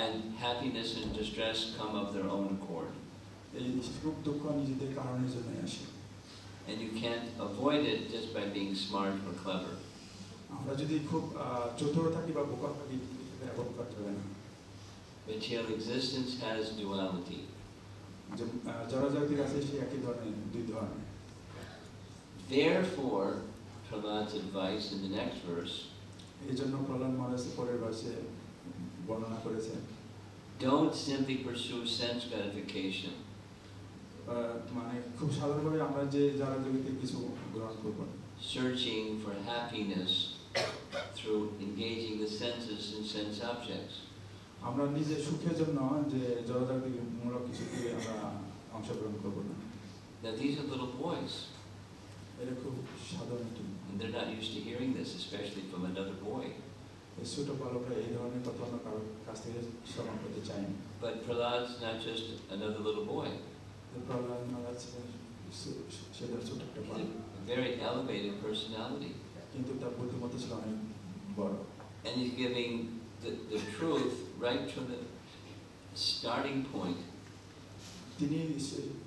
and happiness and distress come of their own accord. এই সুখ দুঃখ নিজেদের কারণের জন্য আসে। And you can't avoid it just by being smart or clever. আমরা যদি খুব চতুর থাকি বা বোকা থাকি অ্যাভয়েড করতে হবে না। Material existence has duality. জড়জাগতিক আছে সেই একই ধরনের, দুই ধরনের। Therefore, Prahlad's advice in the next verse, এই জন্য প্রহ্লাদ মহারাজ পরের ভার্সে বর্ণনা করেছেন, don't simply pursue sense gratification. মানে খুব সাধারণভাবে আমরা যে জড়জাগতিক কিছু গ্রহণ করব, searching for happiness through engaging the senses in sense objects. আমরা নিজে সুখের জন্য যে জড়জাগতিক মূলক কিছুতে আমরা অংশগ্রহণ করব না। Now these are little boys. এটা খুব সাধারণ একটি, and they're not used to hearing this, especially from another boy. এই ছোট বালকরা এই ধরনের কথা অন্য কারোর কাছ থেকে শ্রবণ করতে চায় না। But Prahlad's not just another little boy. Prahlad মহারাজ সেটা ছোট একটা বালক, a very elevated personality. কিন্তু তার বুদ্ধিমত্তা ছিল অনেক বড়। And he's giving the truth right from the starting point. তিনি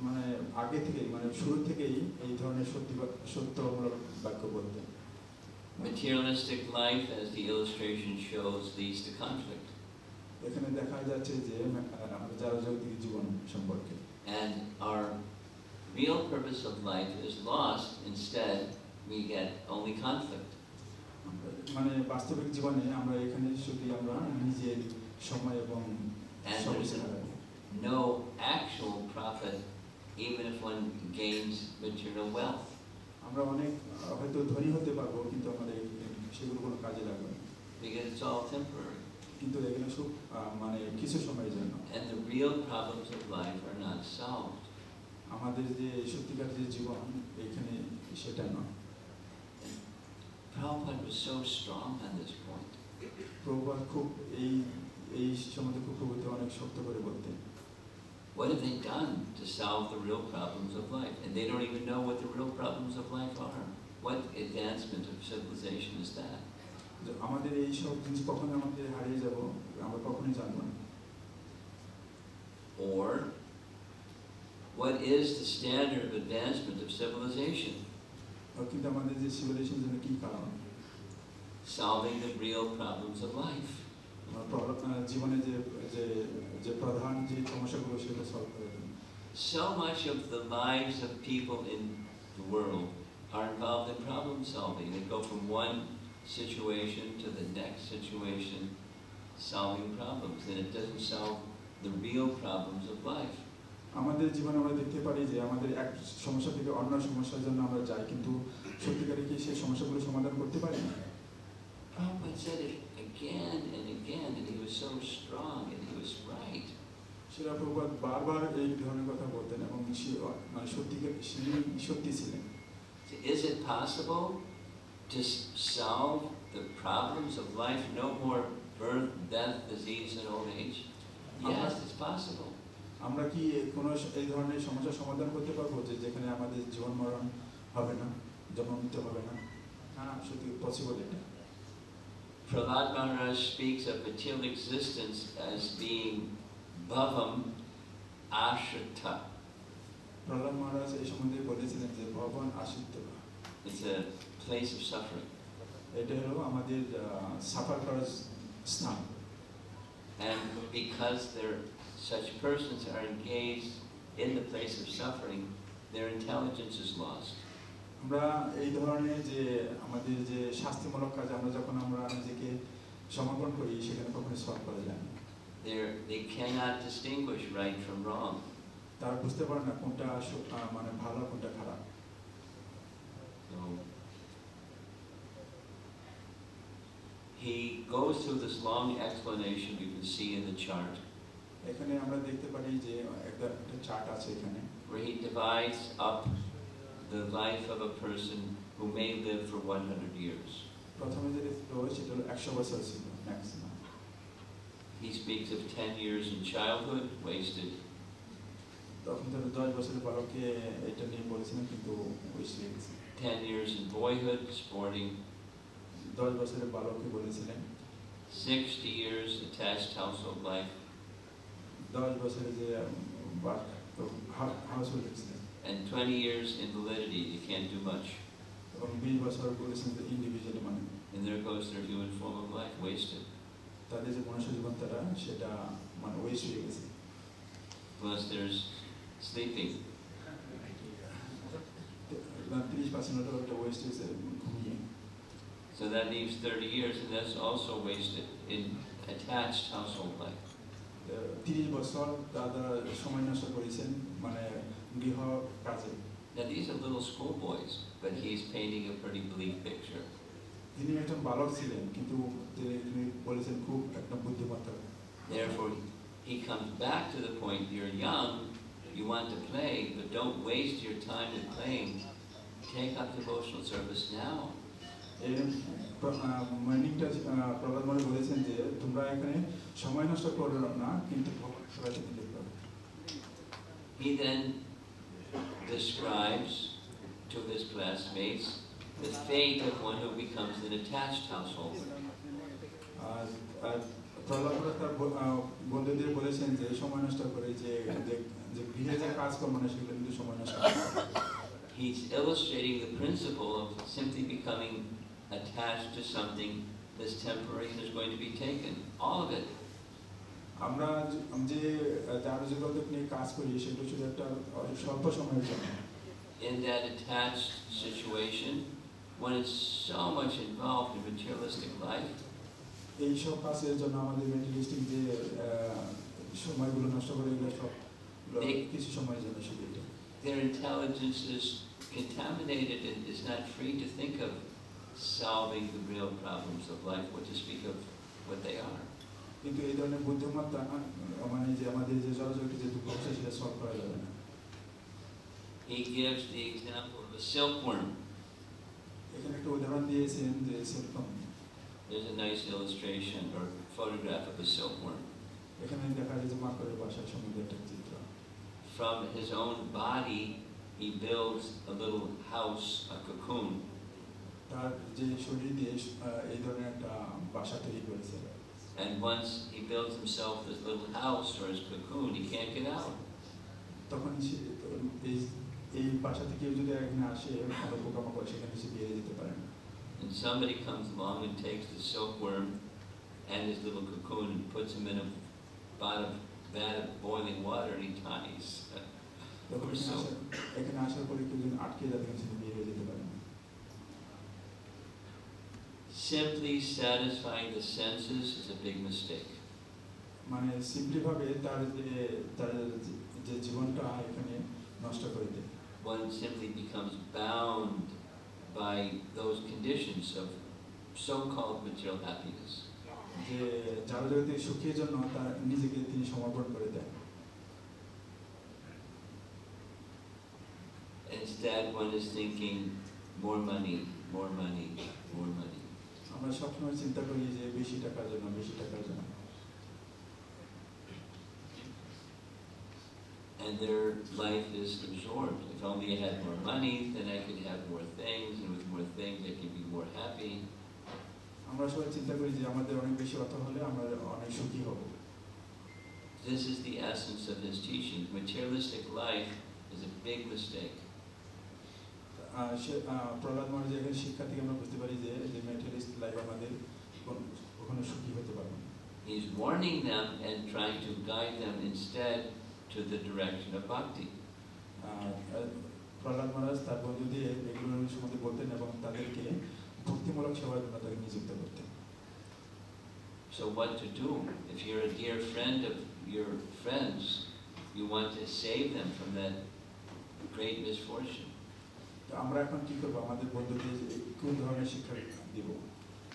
মানে আগে থেকেই, মানে শুরু থেকেই এই ধরনের সত্যমূলক বাক্য বলতেন। Materialistic life, as the illustration shows, leads to conflict. এখানে দেখা যাচ্ছে যে জড়জাগতিক জীবন সম্পর্কে, and our real purpose of life is lost. Instead, we get only conflict. মানে বাস্তবিক জীবনে আমরা এখানে শুধু আমরা নিজের সময় এবং no actual profit, even if one gains material wealth. আমরা অনেক হয়তো ধনী হতে পারবো, কিন্তু আমাদের সেগুলো কোনো কাজে লাগবে না, because it's all temporary. কিন্তু এগুলো সব মানে কিছু সময়ের জন্য। And the real problems of life are not solved. আমাদের যে সত্যিকার যে জীবন এখানে সেটা নয়। Prabhupada was so strong on this point. Prabhupada খুব এই সম্বন্ধে খুব অনেক শক্ত করে বলতেন। What have they done to solve the real problems of life? And they don't even know what the real problems of life are. What advancement of civilization is that? আমাদের এই সব জিনিস কখন আমাদের হারিয়ে যাব আমরা কখনোই জানবো না। Or what is the standard of advancement of civilization? কিন্তু আমাদের যে civilization জন্য কি কারণ? Solving the real problems of life. জীবনে যে প্রধান যে সমস্যাগুলো সেটা সলভ করে দেন। So much of the lives of people in the world are involved in problem solving. They go from one situation to the next situation, solving problems, and it doesn't solve the real problems of life. আমাদের জীবনে আমরা দেখতে পারি যে আমাদের এক সমস্যা থেকে অন্য সমস্যার জন্য আমরা যাই, কিন্তু সত্যিকারে কি সেই সমস্যাগুলো সমাধান করতে পারি না? Prabhupada said it again and again, and he was so strong and he was right. শিলা প্রভুপাদ বারবার এই ধরনের কথা বলতেন এবং মানে সত্যি ছিলেন। Is it possible to solve the problems of life? No more birth, death, disease, and old age? Yes, it's possible. আমরা কি কোনো এই ধরনের সমস্যার সমাধান করতে পারবো যে যেখানে আমাদের জীবন মরণ হবে না, জন্ম মৃত্যু হবে না? হ্যাঁ, সত্যি পসিবল এটা। Prahlad Maharaj speaks of material existence as being bhavam ashrita. Prahlad Maharaj এই সম্বন্ধে বলেছিলেন যে ভবন আশ্রিত। It's a place of suffering. এটা হলো আমাদের সাফার করার স্থান। And because such persons are engaged in the place of suffering, their intelligence is lost. আমরা এই ধরনের যে আমাদের যে শাস্তিমূলক কাজে আমরা যখন আমরা নিজেকে সমর্পণ করি সেখানে কখনো সলভ করা যায় না। They cannot distinguish right from wrong. তারা বুঝতে পারে না কোনটা মানে ভালো কোনটা খারাপ। So he goes through this long explanation you can see in the chart. এখানে আমরা দেখতে পারি যে একটা চার্ট আছে এখানে, where he divides up the life of a person who may live for 100 years. প্রথমে যে রয়েছে সেটা হলো 100 বছর ছিল maximum. He speaks of 10 years in childhood wasted. তখন তো 10 বছরের বালককে এটা নিয়ে বলেছিলেন কিন্তু West 10 years in boyhood sporting. 10 বছরের বালককে বলেছিলেন। 60 years attached household life, 10 বছরে যে house hold accident, and 20 years invalidity. You can't do much. এবং 20 বছর বলেছেন যে ইন্ডিভিজুয়াল মানে And there goes their human form of life, wasted. তাদের যে মনুষ্য জীবন তারা সেটা মানে ওয়েস্ট হয়ে গেছে। Plus there's sleeping. 30% of the waste is ঘুমিয়ে। So that leaves 30 years, and that's also wasted in attached household life. 30 বছর তারা সময় নষ্ট করেছেন মানে গৃহ কাজে। Now these are little schoolboys, but he's painting a pretty bleak picture. তিনি একজন বালক ছিলেন কিন্তু তিনি বলেছেন খুব একটা বুদ্ধিমত্তা। Therefore, he comes back to the point: you're young, you want to play, but don't waste your time with playing. Take up devotional service now. মাইনিংটা Prahlad মহারাজ বলেছেন যে তোমরা এখানে সময় নষ্ট করো না কিন্তু ভগবানের দিকে করো। He then describes to his classmates the fate of one who becomes an attached householder. Prahlad মহারাজ তার বন্ধুদের বলেছেন যে সময় নষ্ট করে যে গৃহে যে কাজ কর্ম না সেগুলো কিন্তু সময় নষ্ট করে। He's illustrating the principle of simply becoming attached to something that's temporary and is going to be taken. All of it. আমরা যে যার জগতে নিয়ে কাজ করি সেটা শুধু একটা স্বল্প সময়ের জন্য। In that attached situation, when it's so much involved in materialistic life, এই সব কাজের জন্য আমাদের মেন্টালিস্টিক যে সময়গুলো নষ্ট করে এগুলো সব কিছু সময়ের জন্য শুধু এটা। Their intelligence is contaminated and is not free to think of solving the real problems of life, or to speak of what they are. কিন্তু এই ধরনের বুদ্ধিমত্তা মানে যে আমাদের যে জগতে যে দুঃখ আছে সেটা সলভ করা যাবে না। He gives the example of a silkworm. এখানে একটা উদাহরণ দিয়েছেন যে সিল্কওয়ার্ম। There's a nice illustration or photograph of a silkworm. এখানে দেখা যায় যে মাকড়ের বাসা সম্বন্ধে একটা চিত্র। From his own body, he builds a little house, a cocoon. তার যে শরীর দিয়ে এই ধরনের একটা বাসা তৈরি করেছে। And once he builds himself this little house or his cocoon, he can't get out. তখন এই বাসা থেকে যদি একদিন আসে ভালো পোকামাকড় সেখানে সে বেরিয়ে যেতে পারে না। And somebody comes along and takes the silkworm and his little cocoon and puts him in a vat of boiling water and he dies. এখানে আসার পরে কেউ যদি আটকে যাবে সে বেরিয়ে যেতে পারে না। Simply satisfying the senses is a big mistake. মানে সিম্পলি ভাবে তার যে জীবনটা এখানে নষ্ট করে দেয়। One simply becomes bound by those conditions of so-called material happiness. যে যার জগতে সুখের জন্য তার নিজেকে তিনি সমর্পণ করে দেন। Instead, one is thinking more money, more money, more money. আমরা সবসময় চিন্তা করি যে বেশি টাকার জন্য, বেশি টাকার জন্য। And their life is absorbed. If only I had more money, then I could have more things, and with more things I could be more happy. আমরা সবাই চিন্তা করি যে আমাদের অনেক বেশি অর্থ হলে আমরা অনেক সুখী হব। This is the essence of his teaching. Materialistic life is a big mistake. Prahlad মহারাজ এখানে শিক্ষা থেকে আমরা বুঝতে পারি যে ম্যাটেরিয়ালিস্ট লাইফ আমাদের কখনো সুখী হতে পারবে না। He's warning them and trying to guide them instead to the direction of bhakti. Prahlad মহারাজ তার বন্ধুদের এগুলোর সম্বন্ধে বলতেন এবং তাদেরকে ভক্তিমূলক সেবার জন্য তাকে নিযুক্ত করতেন। So what to do? If you're a dear friend of your friends, you want to save them from that great misfortune. আমরা এখন কি করব? আমাদের বন্ধুদের কোন ধরনের শিক্ষা দিব?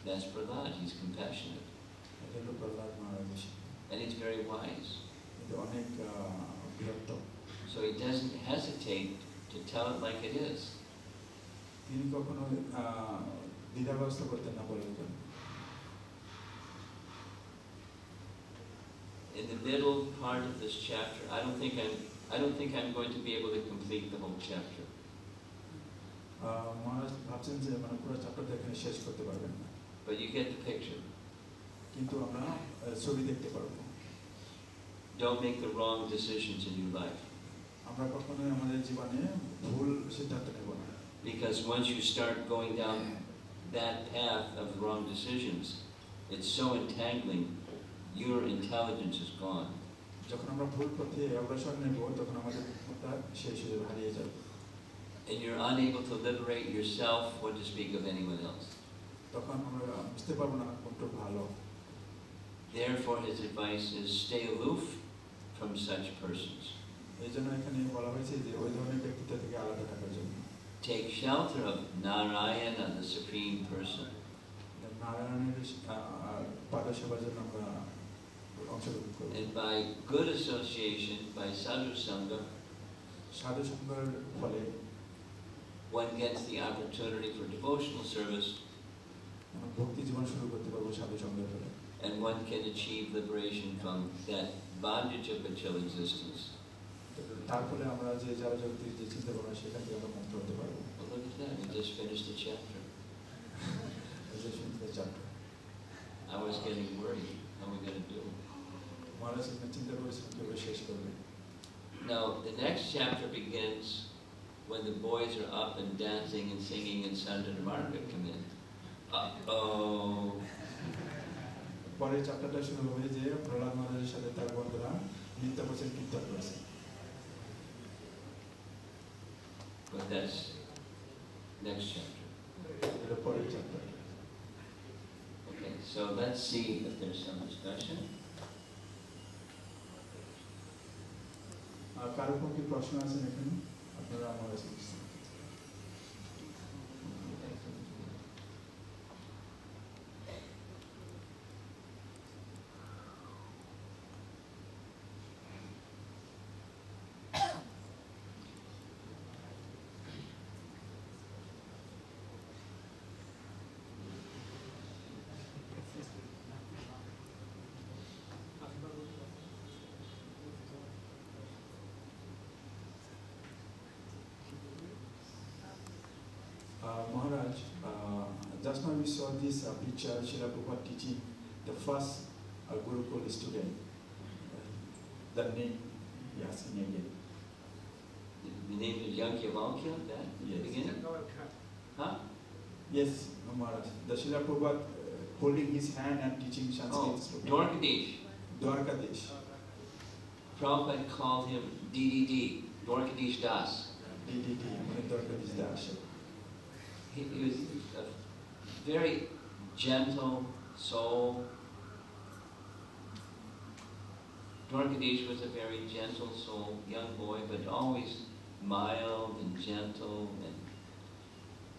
That's Prahlad. He's compassionate. এটা হলো প্রহ্লাদ মহারাজ। And he's very wise. এটা অনেক বিরক্ত। So he doesn't hesitate to tell it like it is. তিনি কখনো দ্বিধাগ্রস্ত করতেন না বলার জন্য। In the middle part of this chapter, I don't think I'm going to be able to complete the whole chapter. মহারাজ ভাবছেন যে মানে পুরো চ্যাপ্টারটা এখানে শেষ করতে পারবেন না। But you get the picture. কিন্তু আমরা ছবি দেখতে পারবো। Don't make the wrong decisions in your life. আমরা কখনোই আমাদের জীবনে ভুল সিদ্ধান্ত নেব না। Because once you start going down that path of wrong decisions, it's so entangling, your intelligence is gone. যখন আমরা ভুল পথে অগ্রসর নেব তখন আমাদের বুদ্ধিমত্তা শেষ হয়ে হারিয়ে যাবে। And you're unable to liberate yourself, what to speak of anyone else. তখন আমরা বুঝতে পারবো না কোনটা ভালো। Therefore, his advice is stay aloof from such persons. এই জন্য এখানে বলা হয়েছে যে ওই ধরনের ব্যক্তিত্ব থেকে আলাদা থাকার জন্য। Take shelter of Narayana, the Supreme Person. নারায়ণের পাদসেবার জন্য আমরা অংশগ্রহণ করব। And by good association, by sadhu sangha, সাধু সঙ্গের ফলে one gets the opportunity for devotional service, ভক্তি জীবন শুরু করতে পারবো সাধু সঙ্গের ফলে। and one can achieve liberation from that bondage of material existence. তার ফলে আমরা যে যারা জগতের যে চিন্তা ভাবনা সেখান থেকে আমরা মুক্ত হতে পারবো। Well, look at that, we just finished the chapter. I was getting worried, how are we going to do? মহারাজ চিন্তা করেছিলাম কিভাবে শেষ করবে। Now, the next chapter begins when the boys are up and dancing and singing and Sandra Margaret come in. Uh-oh. পরের চ্যাপ্টারটা শুরু হবে যে প্রহ্লাদ মহারাজের সাথে তার বন্ধুরা নৃত্য করছেন, কীর্তন করছেন। But that's next chapter. এটা পরের chapter. Okay, so let's see if there's some discussion. কারো কোনো কি প্রশ্ন আছে এখানে? আপনারা আমার কাছে Maharaj, just now we saw this picture, Srila Prabhupada teaching the first Gurukul student. The name, yes, in Indian. The name is Yankyavalkya, that in the beginning? Huh? Yes, no, Maharaj. The Srila Prabhupada holding his hand and teaching Sanskrit. Oh, Dwarkadish. Dwarkadish. Prabhupada called him DDD, Dwarkadish Das. DDD, Dwarkadish Das. He was a very gentle soul. Dwarkadish was a very gentle soul, young boy, but always mild and gentle and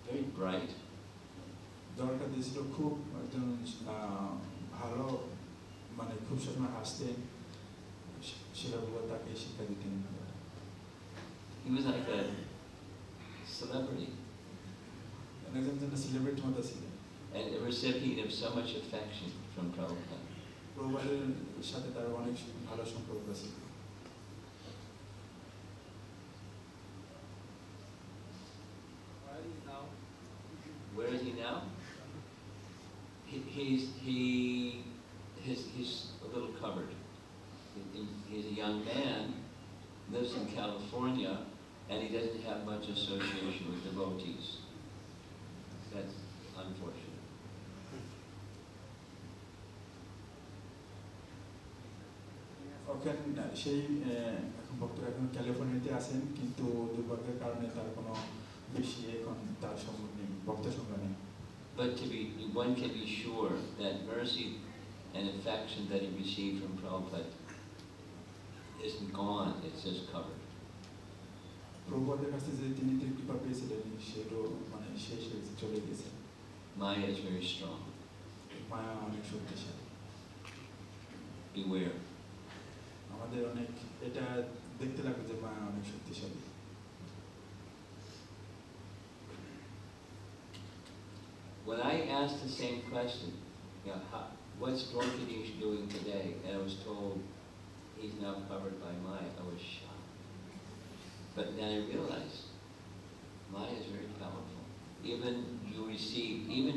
very bright. Dwarkadish খুব একজন ভালো, মানে খুব সময় হাসতেন, শিলা বাবা তাকে শিক্ষা দিতেন। He was like a celebrity. Celebrity মতো ছিলেন। And a recipient of so much affection from Prabhupada. প্রভুপাদের সাথে তার অনেক ভালো সম্পর্ক ছিল। Where is he now? He's a little covered. He's a young man, lives in California, and he doesn't have much association with devotees. That's unfortunate. ওখানে সেই ভক্তরা এখন ক্যালিফোর্নিয়াতে আছেন, কিন্তু দুর্ভাগ্যের কারণে তার কোনো বেশি এখন তার সঙ্গ নেই, ভক্ত সঙ্গ নেই। But one can be sure that mercy and affection that he received from Prabhupada isn't gone, it's just covered. প্রভুপাদের কাছে যে তিনি কৃপা পেয়েছিলেন সেটাও মানে শেষ হয়ে চলে গেছে। Maya is very strong. মায়া অনেক শক্তিশালী। Beware. আমাদের অনেক এটা দেখতে লাগবে যে মায়া অনেক শক্তিশালী। When I asked the same question, what's Dwarkadish doing today? And I was told he's now covered by Maya. I was shocked. But then I realized Maya is very powerful. Even you receive, even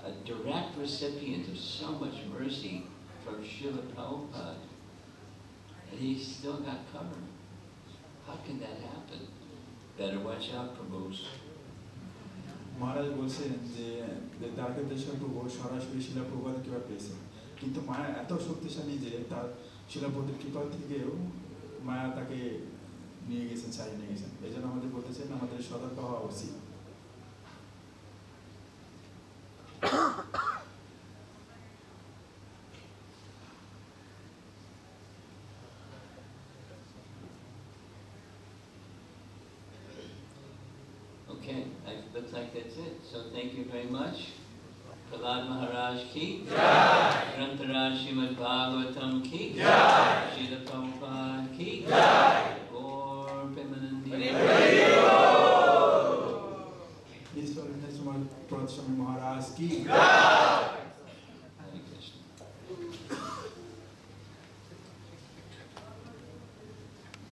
a direct recipient of so much mercy from Srila Prabhupada, and he still got covered. How can that happen? Better watch out, Prabhus. মহারাজ বলছেন যে দ্বারকাধীশ্বর প্রভু সরাসরি শিলা প্রভুপাদ কৃপা পেয়েছেন, কিন্তু মায়া এত শক্তিশালী যে তার শিলা প্রভুর কৃপা থেকেও মায়া তাকে নিয়ে গেছেন, ছাড়িয়ে নিয়ে গেছেন। এই জন্য আমাদের বলতেছেন আমাদের সতর্ক হওয়া উচিত। Okay, looks like that's it. So thank you very much. Prahlad Maharaj ki Jai. Grantaraj Srimad Bhagavatam ki Jai. Srila Prabhupada ki Jai. Gaur Premanandi. His Holiness Romapada Swami Maharaj ki Jai.